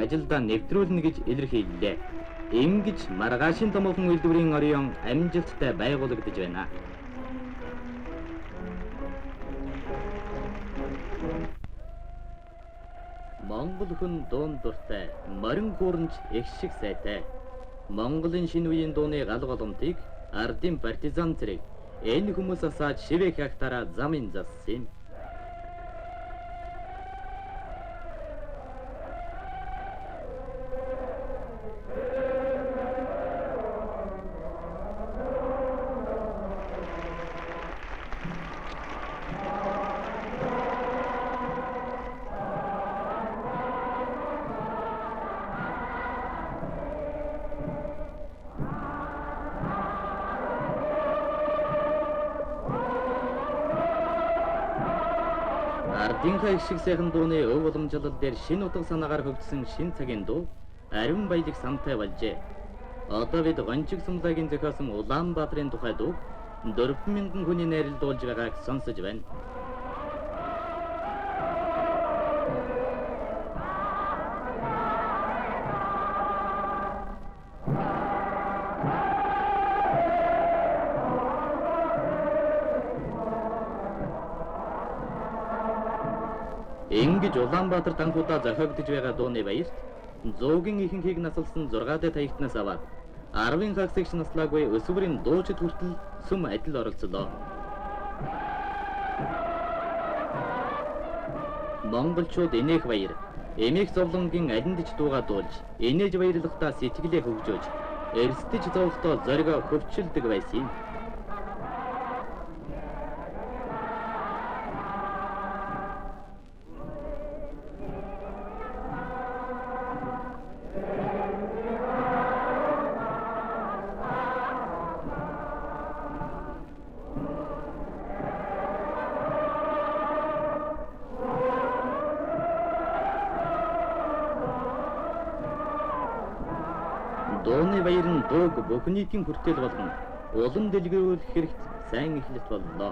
ажилдаа нэвтрүүлнэ гэж илэрхийллээ. Ингэж маргаашийн томоохон үйлдвэрийн орон амжилттай байгуулагдаж байна. Монгол хүн дуун дуртай, морин гуурнч их шиг сайтай. Монголын шинэ үеийн дууны гал голомтыг ардын партизан зэрэг энэ хүмүүс асааж шивээ хахтараа замын зассан юм. Ардынхаа их шиг сайхан дууны өв уламжлал дээр шинэ утга санаагаар хөгжсөн шинэ цагийн дуу ариун баялаг самтай болжээ. Одоо бид Гончиг Сумлагийн зохиосон Улаанбаатарын тухай дууг 4,000 хүний найрлуулж байгааг сонсож байна. Ингэж Улаанбаатар танхуудаа зохиогдож байгаа дууны баярт зуугийн ихэнхийг насалсан 6 дэх таягтнаас аваад 10-ын хагасгч наслаагүй өсвөрийн дуучид хүртэл сүм адил оролцлоо. Монголчууд энээх баяр эмээх зовлонгийн алиндж дуугаа дуулж, энэж баярлахдаа сэтгэлээ хөгжөөж, эрсдэж зовхдоо зоригоо хөвчилдөг байсан юм. Дууны баяр нь дууг бүх нийтийн хүртэл болгон улам дэлгэрүүлэх хэрэгт сайн эхлэлт боллоо.